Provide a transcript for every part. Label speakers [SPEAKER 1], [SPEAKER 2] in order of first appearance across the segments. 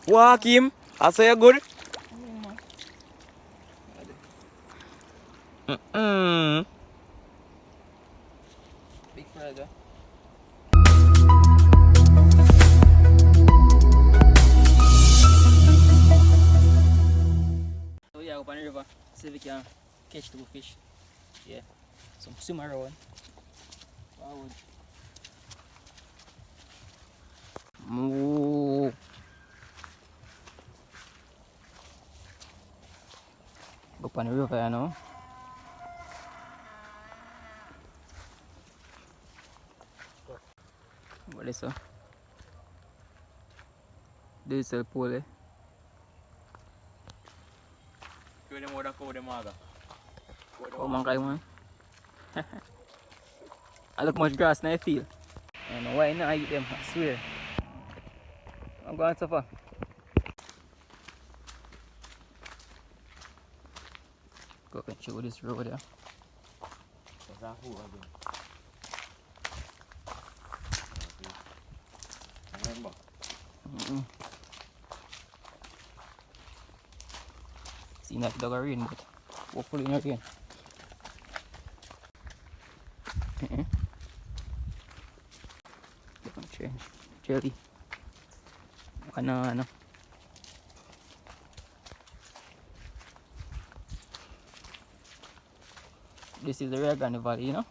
[SPEAKER 1] Walk him. I say you good.
[SPEAKER 2] Big further. So yeah, up on the river, see if we can catch two fish. Yeah, some swim around. Forward.
[SPEAKER 1] Moo. Go up on the river, you know. What is that? This is pole, eh? Come on, man. I look much grass now I feel. I don't know why not I eat them, I swear. I'm going so far. Go and show this road there. See that dog are rain, but hopefully not rain. Change. Jelly. Ano. This is the Rio Grande Valley, you know?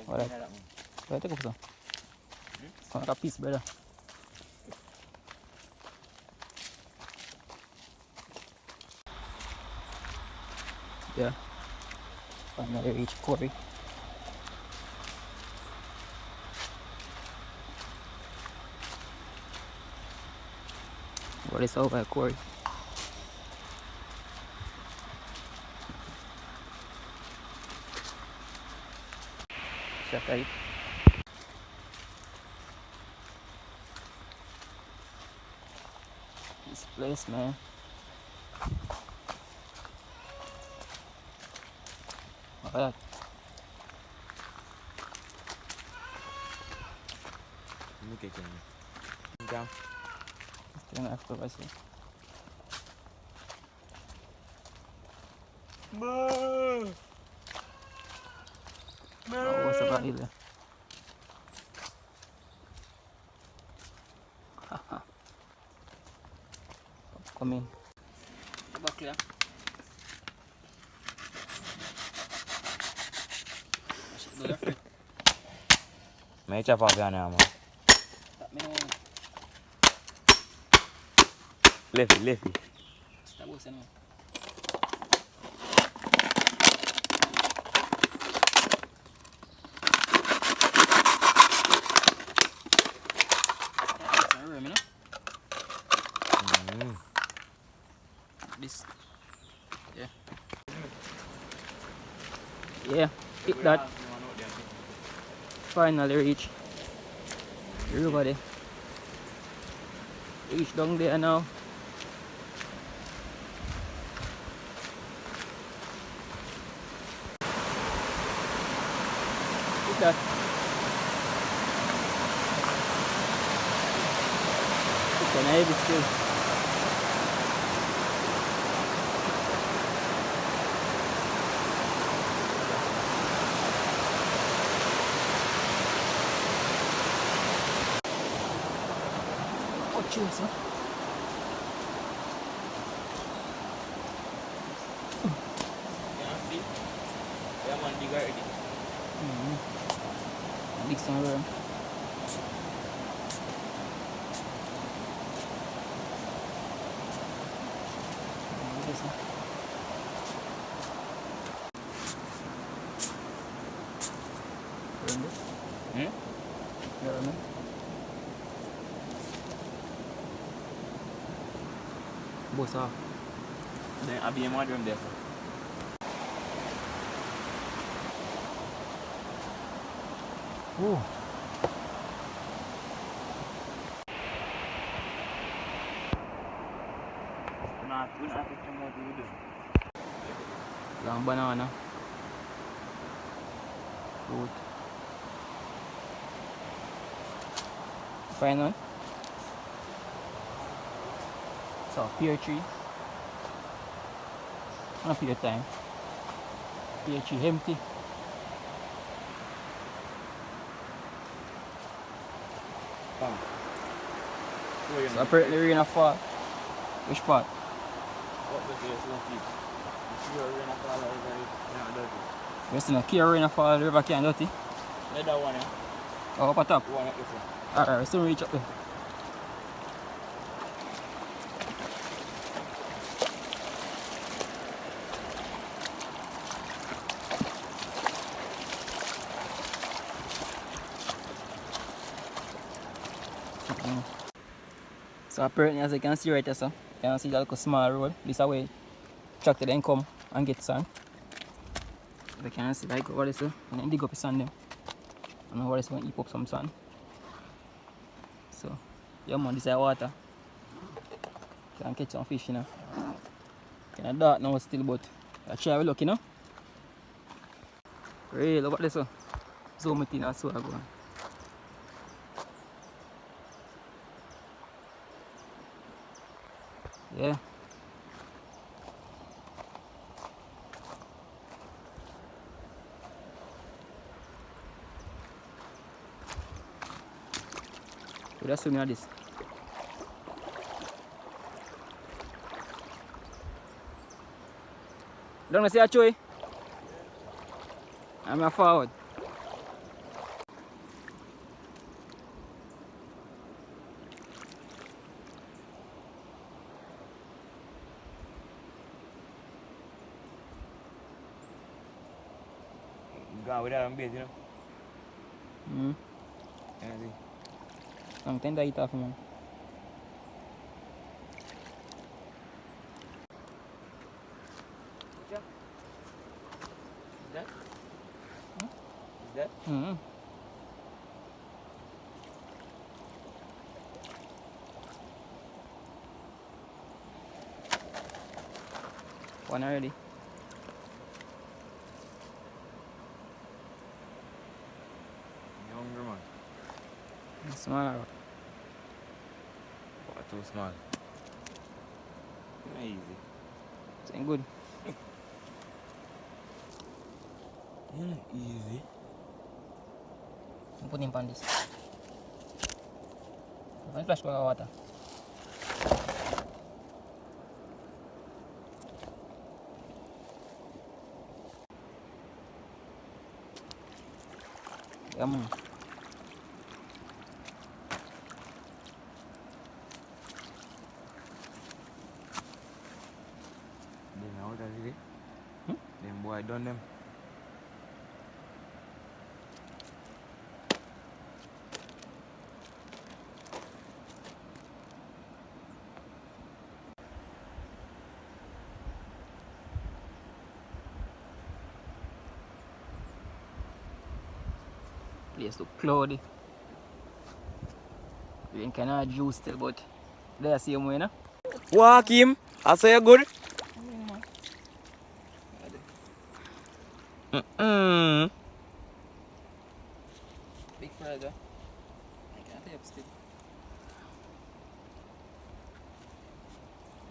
[SPEAKER 1] Alright. Wait, take up some. Like a piece, brother. Yeah. Finally reach quarry. What is over quarry? Shut up. This place, man. Look at that.
[SPEAKER 3] Look at him. Down.
[SPEAKER 1] Still after I see. Oh, what's about here? Come in.
[SPEAKER 2] The back there.
[SPEAKER 3] May chop off your name, man.
[SPEAKER 2] That me know.
[SPEAKER 3] Lefty.
[SPEAKER 2] Stop was anyway. That's a room, you know? This. Yeah.
[SPEAKER 1] Yeah, hit that. Finally reach the river there. Reach down there now. Hit that. It's an heavy still. Cheers, huh?
[SPEAKER 3] See? Yeah, man, dig already.
[SPEAKER 1] Dig somewhere. Bosa.
[SPEAKER 3] Then I'll be in my room there.
[SPEAKER 1] Oh.
[SPEAKER 3] We're not taking more to do.
[SPEAKER 1] Lang banana. Fruit. Find one. So pear tree. Not pear time. Pear tree empty.
[SPEAKER 3] Come.
[SPEAKER 1] So apparently rain a fall. Which part?
[SPEAKER 3] What the place won't feed? You see rain fall over it, not dirty.
[SPEAKER 1] You see no care rain a fall, the river can't dirty.
[SPEAKER 3] Let that one, yeah?
[SPEAKER 1] Oh, up at top.
[SPEAKER 3] One up there.
[SPEAKER 1] Alright, we still reach up there. So apparently, as you can see right there, so you can see that little small road. This is where tractor then come and get sand. You can see like what is it, and then dig up the sand them. And what is going to heap up some sand. So yeah man, this is water. You can catch some fish, you know. Kind of dark now still, but I try to look, you know. Really, look at this one. Zoom it in and so I go on. Yeah. So that's swimming at this. Don't see a choy? I'm a forward.
[SPEAKER 3] Gone without them bait, you know? Yeah, see.
[SPEAKER 1] Some tender eat off, man.
[SPEAKER 3] Is that?
[SPEAKER 1] Huh?
[SPEAKER 3] Is that?
[SPEAKER 1] One already.
[SPEAKER 3] You hungry, man?
[SPEAKER 1] Small.
[SPEAKER 3] Or too small? Not easy.
[SPEAKER 1] It's ain't good.
[SPEAKER 3] Easy.
[SPEAKER 1] Put him on this. One flash bag of water. Yeah, man.
[SPEAKER 3] Then how does it? Them boy done them.
[SPEAKER 1] Place look cloudy. Rain kind of juice still, but they same way, no?
[SPEAKER 3] Walk him. I say you good.
[SPEAKER 1] Big further. I can't help still.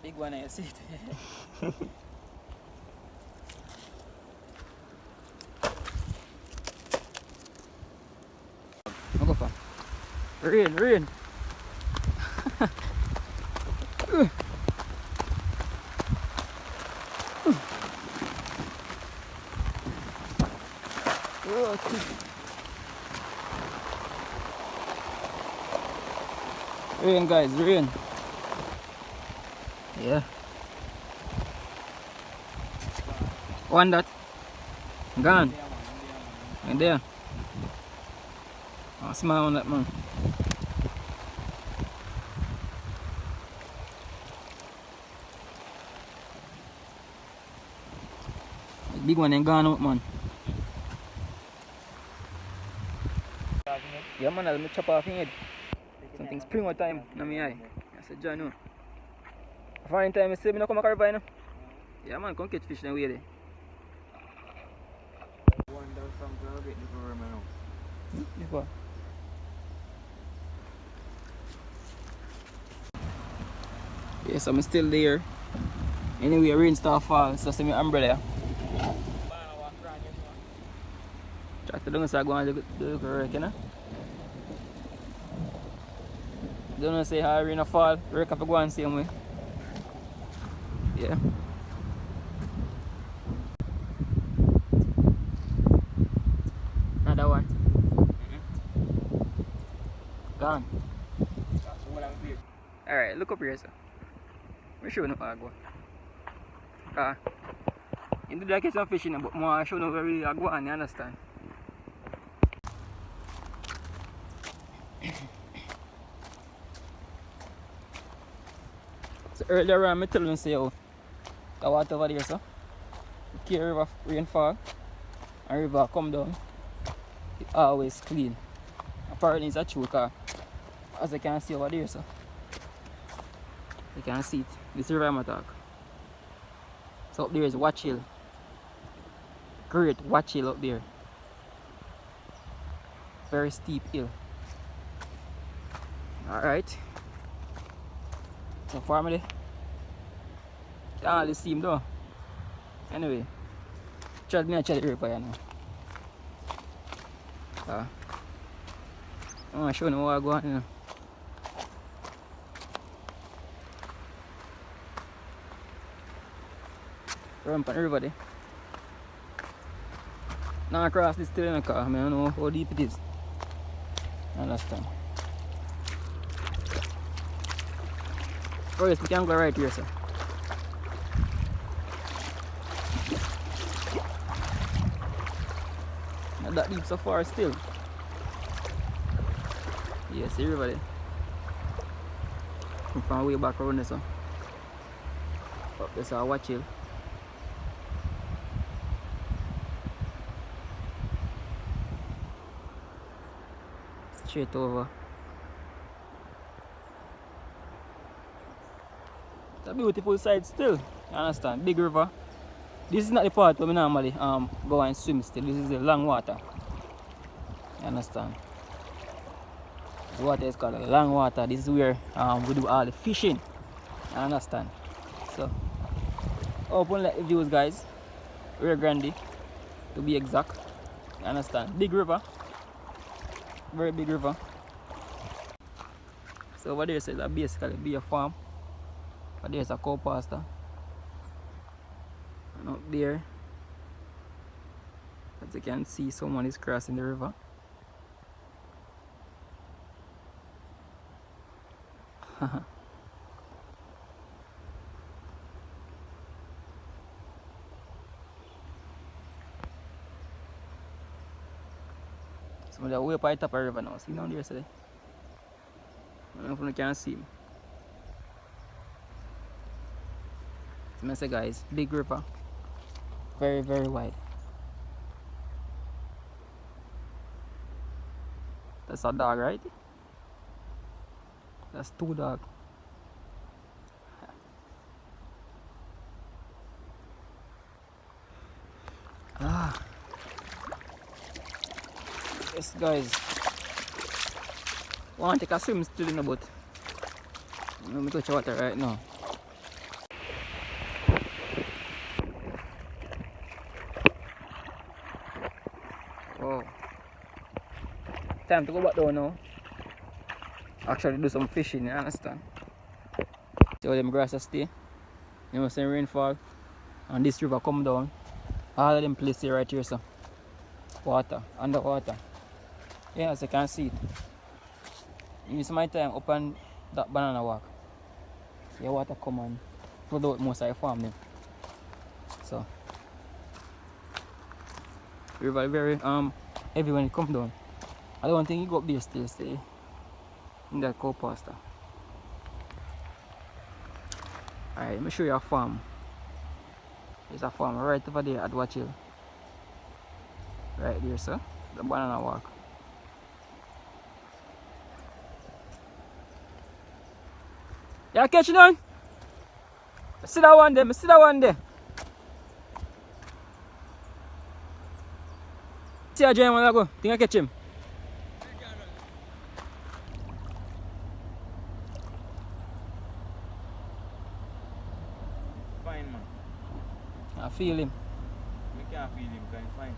[SPEAKER 1] Big one, I see it. I'll go for rain. Rain, guys, rain. Yeah. One that. Gone. And there. Oh, small on that, man. The big one ain't gone out, man. Yeah, man, I'll chop off your head. Something springtime in my eye. I said, John, no. Foreign time, I say, I come back river, yeah, man, come catch fish then way there.
[SPEAKER 3] One down from the bit before I know.
[SPEAKER 1] Before. Yeah, so I'm still there. Anyway, rain start fall, so see my umbrella. Try to do so I go and do the work, you know? Don't know say how rain fall, work have to go and same way. Yeah. Another one. Gone. Alright, look up here, sir. We're showing up how I go. You do that catch some fish in, but more show no where really I go on, you understand? So earlier on I told you say how the water over there, so the river rainfall and river come down, it always clean. Apparently it's a true car. As you can see over there, so you can see it. This river I'm talking. So up there is Watch Hill. Great Watch Hill up there. Very steep hill. Alright. So family. You can hardly see him though. Anyway. Try me and try the river, you know. I'm going to show you what I go on, you know. Run on the river there. Now across this still in the car, I don't know how deep it is. I understand. Oh yes, we can go right here, sir. Not that deep so far still. Yeah, see river there. I'm from way back around there, so. Up there's a Watch Hill. Straight over. It's a beautiful sight still. You understand? Big river. This is not the part where we normally go and swim still. This is the long water. You understand? The water is called long water. This is where we do all the fishing. You understand? So open like the views, guys. Rio Grande to be exact. You understand? Big river. Very big river. So over there says that basically be a farm. But there's a cow pasture. And up there, as you can see, someone is crossing the river. So they're way up at the top of the river now. See down there, say. I don't know if you can see him. So I say, guys, big river. Very, very wide. That's a dog, right? That's two dogs. Yes, guys. Want to take a swim still in the boat. Let me touch water right now. Oh. Time to go back down now. Actually do some fishing, you understand? See how them grasses stay. You know, some rainfall. And this river come down. All of them places right here, so. Water, underwater. Yeah, as you can see it. Use my time up on that banana walk. See water come and flood out most of the farm then. So river very heavy when it comes down. I don't think you go up there still stay in that cow pasture. Alright, let me show you a farm. There's a farm right over there at Watch Hill. Right there, sir. The banana walk. Yeah, catch it on. See that one there, see that one there. See a giant one go. Think I catch him. I feel him.
[SPEAKER 3] We can't feel him, can you find?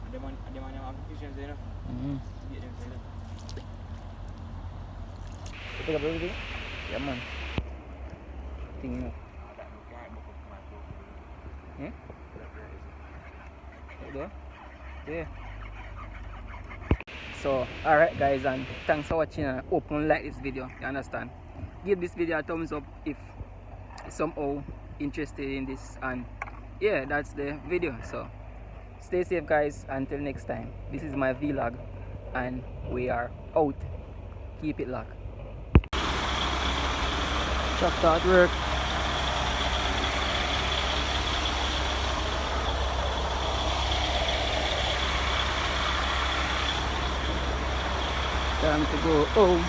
[SPEAKER 3] And the man have efficiency, you know?
[SPEAKER 1] Mm-hmm.
[SPEAKER 3] Get them to them.
[SPEAKER 1] You pick up everything? Yeah, man. Thing, you know.
[SPEAKER 3] That no can't book up my phone.
[SPEAKER 1] Hmm? There. Yeah. So, alright guys, and thanks for watching, and hope you like this video, you understand? Give this video a thumbs up if somehow interested in this, and yeah, that's the video. So stay safe guys, until next time. This is my vlog and we are out. Keep it locked. Tractor at work. Time to go home.